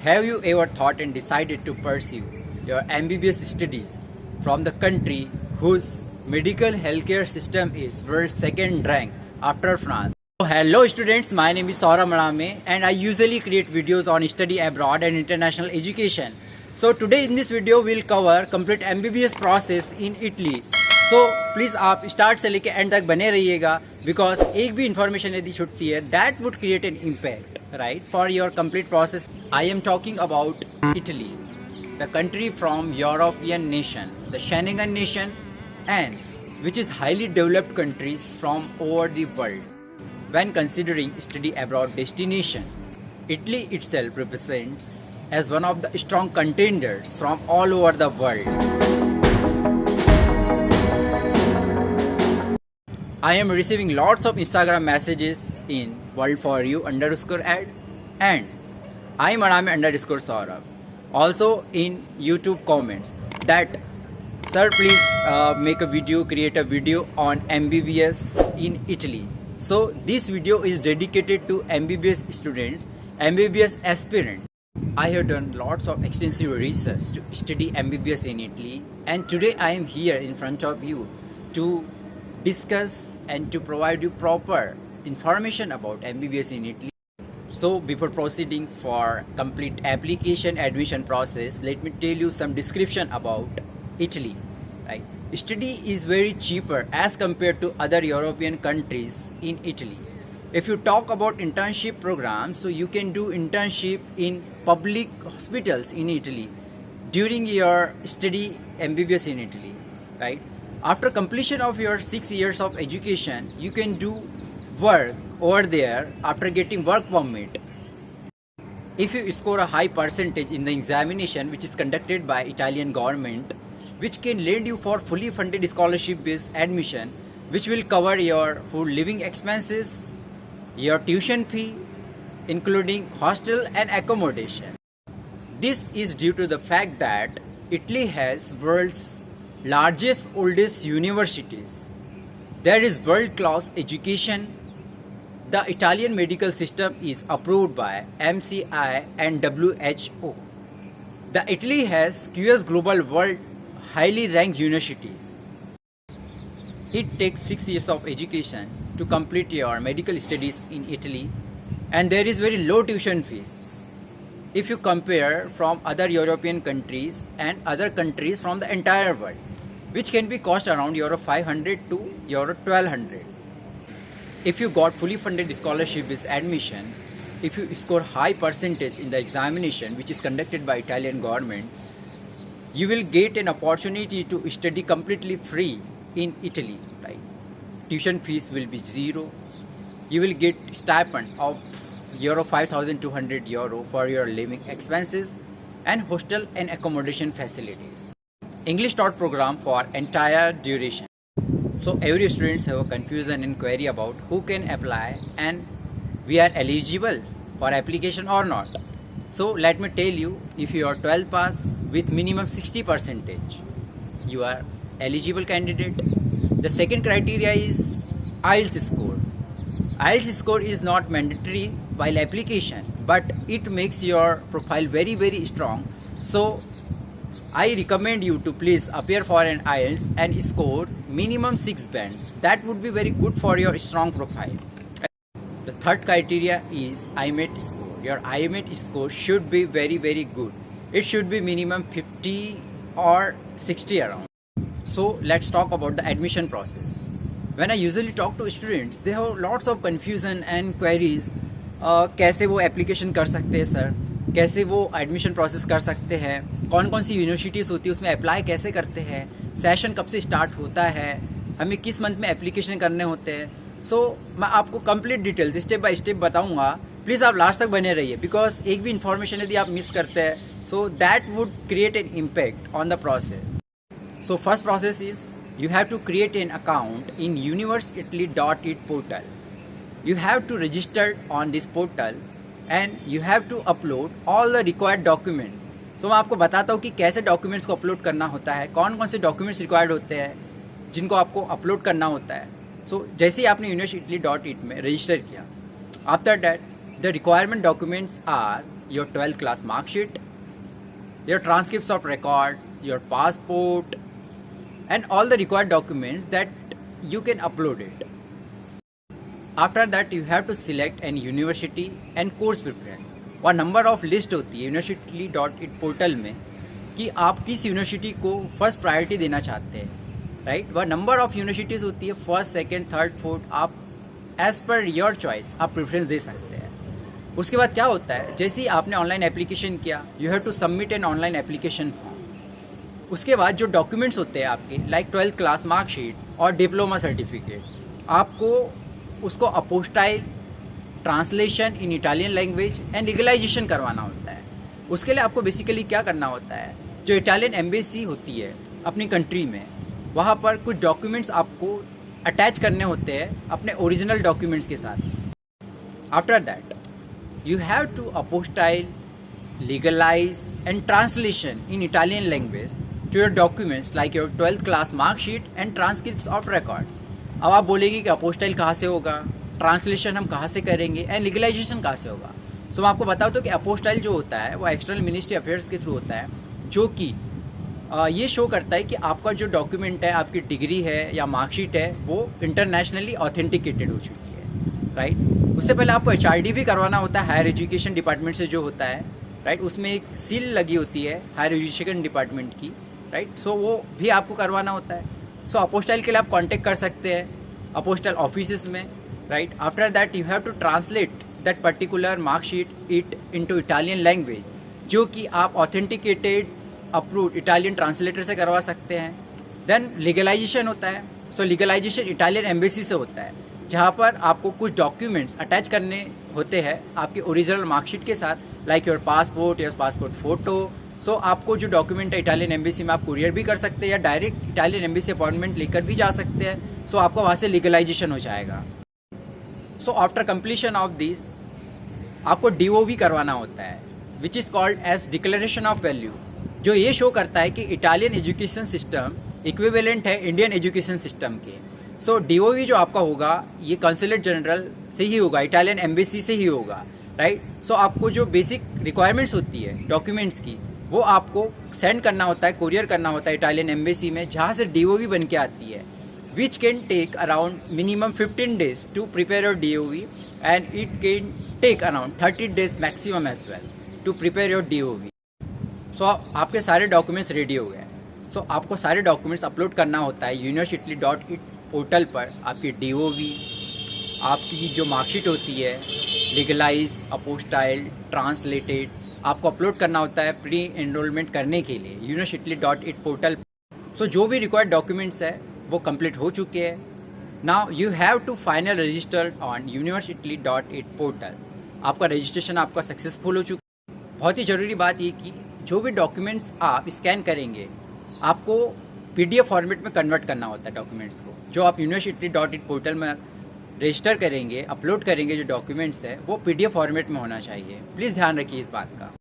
Have you ever thought and decided to pursue your MBBS studies from the country whose medical healthcare system is world second rank after France? So, hello students, my name is Saurabh Madame and I usually create videos on study abroad and international education. So today in this video we'll cover complete MBBS process in Italy. So please आप start से लेके and तक बने रहिएगा because एक भी information यदि छुटती है that would create an impact right for your complete process. I am talking about Italy, the country from European nation, the Schengen nation and which is highly developed countries from over the world. When considering study abroad destination, Italy itself represents as one of the strong contenders from all over the world. I am receiving lots of Instagram messages in world4u_ad and imadame_Saurabh. Also in YouTube comments that sir please make a video, create a video on MBBS in Italy. So this video is dedicated to MBBS students, MBBS aspirants. I have done lots of extensive research to study MBBS in Italy and today I am here in front of you to discuss and to provide you proper information about MBBS in Italy. So before proceeding for complete application admission process, let me tell you some description about Italy. Right, study is very cheaper as compared to other European countries in Italy. If you talk about internship programs, so you can do internship in public hospitals in Italy during your study MBBS in Italy. Right, after completion of your 6 years of education, you can do work over there after getting work permit. If you score a high percentage in the examination which is conducted by Italian government, which can lend you for fully funded scholarship based admission, which will cover your food living expenses, your tuition fee, including hostel and accommodation. This is due to the fact that Italy has world's largest, oldest universities. There is world class education. The Italian medical system is approved by MCI and WHO. The Italy has QS Global World highly ranked universities. It takes 6 years of education to complete your medical studies in Italy and there is very low tuition fees if you compare from other European countries and other countries from the entire world, which can be cost around euro 500 to euro 1200. If you got fully funded scholarship with admission, if you score high percentage in the examination which is conducted by Italian government, you will get an opportunity to study completely free in Italy. Right? Tuition fees will be zero. You will get stipend of euro 5,200 euro for your living expenses and hostel and accommodation facilities. English taught program for entire duration. So every students have a confusion and query about who can apply and we are eligible for application or not. So let me tell you, if you are 12 pass with minimum 60%, you are eligible candidate. The second criteria is IELTS score. IELTS score is not mandatory while application, but it makes your profile very strong. So I recommend you to please appear for an IELTS and score minimum 6 bands. That would be very good for your strong profile. The third criteria is IMET score. Your IMET score should be very good. It should be minimum 50 or 60 around. So let's talk about the admission process. When I usually talk to students, they have lots of confusion and queries. कैसे वो application कर सकते हैं sir, कैसे वो admission process कर सकते हैं, कौन कौन सी यूनिवर्सिटीज़ होती है उसमें अप्लाई कैसे करते हैं, सेशन कब से स्टार्ट होता है, हमें किस मंथ में एप्लीकेशन करने होते हैं. सो मैं आपको complete details step by step बताऊंगा. प्लीज़ आप लास्ट तक बने रहिए बिकॉज एक भी इन्फॉर्मेशन यदि आप मिस करते हैं so that would create an impact on the process. So first process is you have to create an account in universeitaly.it portal. You have to register on this portal and you have to upload all the required documents. So मैं आपको बताता हूँ कि कैसे documents को upload करना होता है, कौन कौन से डॉक्यूमेंट्स रिक्वायर्ड होते हैं जिनको आपको अपलोड करना होता है. सो जैसे ही आपने universeitaly.it में रजिस्टर किया, after that the requirement documents are your 12th class mark sheet, your transcripts of records, your passport, and all the required documents that you can upload it. After that you have to select an university and course preference. और number of list होती है university.it portal में कि आप किस university को first priority देना चाहते हैं, राइट। वह नंबर ऑफ यूनिवर्सिटीज़ होती है, फर्स्ट, सेकेंड, थर्ड, फोर्थ, आप एज पर योर चॉइस आप प्रेफरेंस दे सकते हैं। उसके बाद क्या होता है, जैसे ही आपने ऑनलाइन एप्लीकेशन किया, you have to submit an online application form. उसके बाद जो डॉक्यूमेंट्स होते हैं आपके, लाइक 12th क्लास मार्कशीट और डिप्लोमा सर्टिफिकेट, आपको उसको apostille, translation in Italian language and legalization करवाना होता है। उसके लिए आपको बेसिकली क्या करना होता है, जो इटालियन एम्बेसी होती है अपनी कंट्री में, वहाँ पर कुछ डॉक्यूमेंट्स आपको अटैच करने होते हैं अपने ओरिजिनल डॉक्यूमेंट्स के साथ। After that you have to apostille, legalize and translation in Italian language to your documents like your 12th class marksheet and transcripts of records. अब आप बोलेंगे कि अपोस्टाइल कहाँ से होगा, ट्रांसलेशन हम कहाँ से करेंगे एंड लीगलाइजेशन कहाँ से होगा। सो मैं आपको बताऊँ तो कि अपोस्टाइल जो होता है वो एक्सटर्नल मिनिस्ट्री अफेयर्स के थ्रू होता है, जो कि ये शो करता है कि आपका जो डॉक्यूमेंट है, आपकी डिग्री है या मार्कशीट है, वो इंटरनेशनली ऑथेंटिकेटेड हो चुकी है, राइट। उससे पहले आपको HRD भी करवाना होता है, हायर एजुकेशन डिपार्टमेंट से जो होता है, राइट। उसमें एक सील लगी होती है हायर एजुकेशन डिपार्टमेंट की, राइट। सो वो भी आपको करवाना होता है। सो अपोस्टाइल के लिए आप कॉन्टेक्ट कर सकते हैं अपोस्टाइल ऑफिस में, right. After that you have to translate that particular marksheet it into Italian language, जो कि आप ऑथेंटिकेटेड अप्रूव्ड इटालियन ट्रांसलेटर से करवा सकते हैं। देन लीगलाइजेशन होता है। सो लीगलाइजेशन इटालियन एम्बेसी से होता है, जहाँ पर आपको कुछ डॉक्यूमेंट्स अटैच करने होते हैं आपके ओरिजिनल मार्कशीट के साथ, लाइक योर पासपोर्ट फ़ोटो। सो आपको जो डॉक्यूमेंट है इटालियन एम्बेसी में आप कुरियर भी कर सकते हैं या डायरेक्ट इटालियन एम्बेसी अपॉइंटमेंट लेकर भी जा सकते हैं। सो आपको वहाँ से लीगलाइजेशन हो जाएगा। So after completion of this आपको DOV करवाना होता है, which is called as declaration of value, जो ये शो करता है कि इटालियन एजुकेशन सिस्टम इक्विवेलेंट है इंडियन एजुकेशन सिस्टम के। सो DOV जो आपका होगा ये कंसुलेट जनरल से ही होगा, इटालियन एम्बेसी से ही होगा, राइट। सो आपको जो बेसिक रिक्वायरमेंट्स होती है डॉक्यूमेंट्स की, वो आपको सेंड करना होता है, कुरियर करना होता है इटालियन एम्बेसी में, जहाँ से DOV बन के आती है, which can take around minimum 15 days to prepare your DOV and it can take around 30 days maximum as well to prepare your DOV. So आपके सारे डॉक्यूमेंट्स रेडी हो गए। सो आपको सारे डॉक्यूमेंट्स अपलोड करना होता है university.it पोर्टल पर। आपकी DOV, आपकी जो मार्कशीट होती है, लीगलाइज्ड, अपोस्टाइल, ट्रांसलेटेड, आपको अपलोड करना होता है प्री एनरोलमेंट करने के लिए university.it पोर्टल। सो जो भी रिक्वायर्ड डॉक्यूमेंट्स है वो कंप्लीट हो चुके हैं। Now you have to final register on university.it portal. आपका रजिस्ट्रेशन आपका सक्सेसफुल हो चुका है। बहुत ही ज़रूरी बात ये कि जो भी डॉक्यूमेंट्स आप स्कैन करेंगे, आपको PDF फॉर्मेट में कन्वर्ट करना होता है डॉक्यूमेंट्स को। जो आप university.it पोर्टल में रजिस्टर करेंगे, अपलोड करेंगे, जो डॉक्यूमेंट्स है वो PDF फॉर्मेट में होना चाहिए। प्लीज़ ध्यान रखिए इस बात का।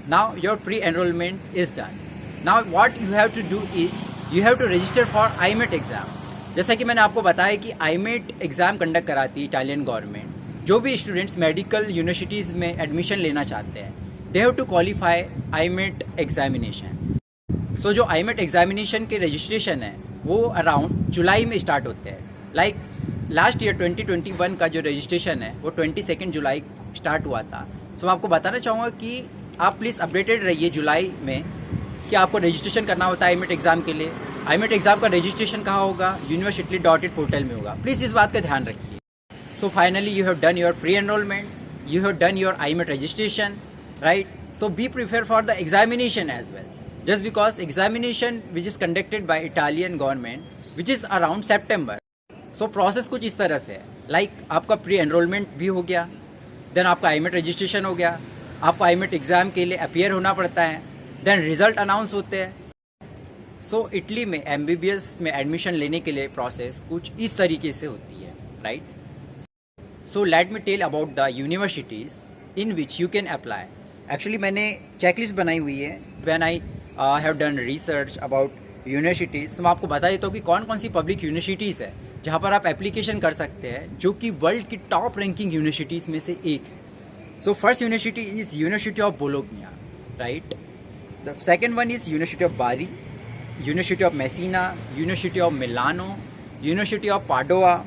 Now your pre enrolment is done. Now what you have to do is you have to register for IMET exam. जैसा कि मैंने आपको बताया कि IMET एग्ज़ाम कंडक्ट कराती है इटालियन गवर्नमेंट। जो भी स्टूडेंट्स मेडिकल यूनिवर्सिटीज़ में एडमिशन लेना चाहते हैं, they have to qualify IMET examination. So जो IMET एग्जामिनेशन के रजिस्ट्रेशन है वो अराउंड जुलाई में स्टार्ट होते हैं। लाइक लास्ट ईयर 2021 का जो रजिस्ट्रेशन है वो 22 जुलाई स्टार्ट हुआ था। सो मैं आपको बताना चाहूँगा कि आप प्लीज़ अपडेटेड रहिए जुलाई में कि आपको रजिस्ट्रेशन करना होता है IMET एग्ज़ाम के लिए। IMET एग्ज़ाम का रजिस्ट्रेशन कहाँ होगा, university.it पोर्टल में होगा। प्लीज़ इस बात का ध्यान रखिए। So finally you have done your pre enrolment, you have done your IMET registration, right. So be prepare for the examination as well, just because examination which is conducted by Italian government which is around September. So process कुछ इस तरह से है, like आपका pre enrolment भी हो गया, then आपका IMET रजिस्ट्रेशन हो गया, आपको IMET एग्ज़ाम के लिए अपीयर होना पड़ता है, देन रिजल्ट अनाउंस होते हैं। सो इटली में MBBS में एडमिशन लेने के लिए प्रोसेस कुछ इस तरीके से होती है, right. So let me tell about the universities in which you can apply. Actually मैंने चेकलिस्ट बनाई हुई है when I have done research about universities. मैं आपको बता देता हूँ कि कौन कौन सी पब्लिक यूनिवर्सिटीज़ है जहाँ पर आप एप्लीकेशन कर सकते हैं, जो कि वर्ल्ड की टॉप रैंकिंग यूनिवर्सिटीज़ में से एक है, So first university is University of Bologna, right? The second one is University of Bari, University of Messina, University of Milano, University of Padua,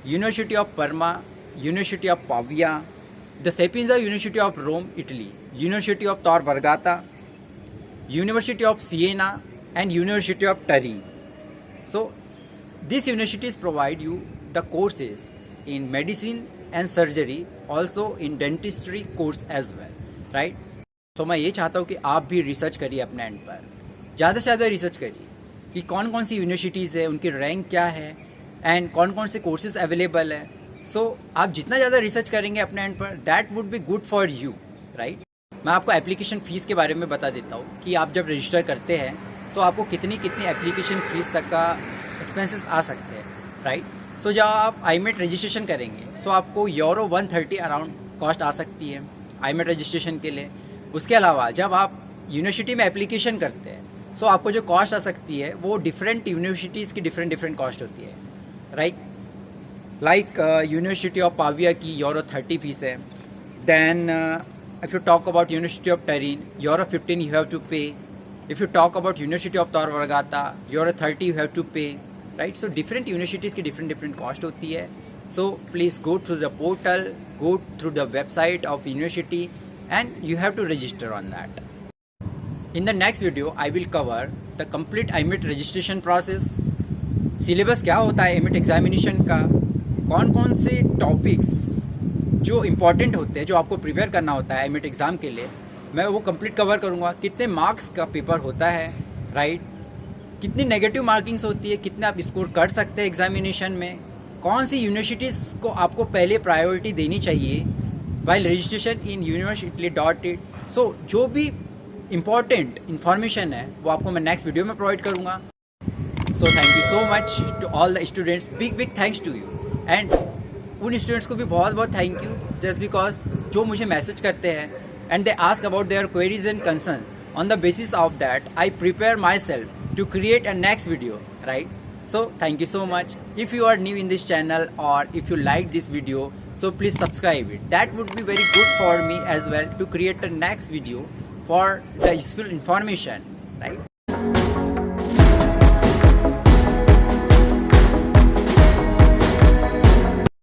University of Parma, University of Pavia, the Sapienza University of Rome, Italy, University of Tor Vergata, University of Siena, and University of Turin. So these universities provide you the courses in medicine and surgery, also in dentistry course as well, right? तो मैं ये चाहता हूँ कि आप भी research करिए अपने एंड पर, ज़्यादा से ज़्यादा रिसर्च करिए कि कौन कौन सी यूनिवर्सिटीज़ है, उनकी रैंक क्या है एंड कौन कौन से कोर्सेज अवेलेबल है. सो आप जितना ज़्यादा रिसर्च करेंगे अपने एंड पर, that would be good for you, right. मैं आपको एप्लीकेशन फ़ीस के बारे में बता देता हूँ कि आप जब रजिस्टर करते हैं सो आपको कितनी एप्लीकेशन फ़ीस तक का एक्सपेंसेस आ सकते हैं, राइट. सो जब आप आईमेट रजिस्ट्रेशन करेंगे सो आपको यूरो 130 अराउंड कॉस्ट आ सकती है आईमेट रजिस्ट्रेशन के लिए. उसके अलावा जब आप यूनिवर्सिटी में एप्लीकेशन करते हैं सो आपको जो कॉस्ट आ सकती है वो डिफरेंट यूनिवर्सिटीज़ की डिफरेंट कॉस्ट होती है, right. Like university of Pavia की यूरो 30 फीस है. Then if you talk about university of Turin, euro 15 you have to pay. If you talk about university of Tor Vergata, euro 30 you have to pay, right. So different universities की different cost होती है. So please go through the portal, go through the website of university and you have to register on that. In the next video I will cover the complete IMET registration process, syllabus क्या होता है IMET examination का, कौन कौन से topics जो important होते हैं जो आपको प्रिपेयर करना होता है IMET एग्ज़ाम के लिए, मैं वो कंप्लीट कवर करूँगा. कितने मार्क्स का पेपर होता है, राइट, कितनी नेगेटिव मार्किंग्स होती है, कितने आप स्कोर कर सकते हैं एग्जामिनेशन में, कौन सी यूनिवर्सिटीज़ को आपको पहले प्रायोरिटी देनी चाहिए वाइल रजिस्ट्रेशन इन university.it. सो जो भी इम्पॉर्टेंट इन्फॉर्मेशन है वो आपको मैं नेक्स्ट वीडियो में प्रोवाइड करूँगा. So thank you so much to all the students, big thanks to you. And उन स्टूडेंट्स को भी बहुत थैंक यू जस्ट बिकॉज जो मुझे मैसेज करते हैं and they ask about their queries and concern. On the basis of that I prepare myself to create a next video, right. So thank you so much. If you are new in this channel or if you like this video, so please subscribe it. That would be very good for me as well to create a next video for the useful information, right?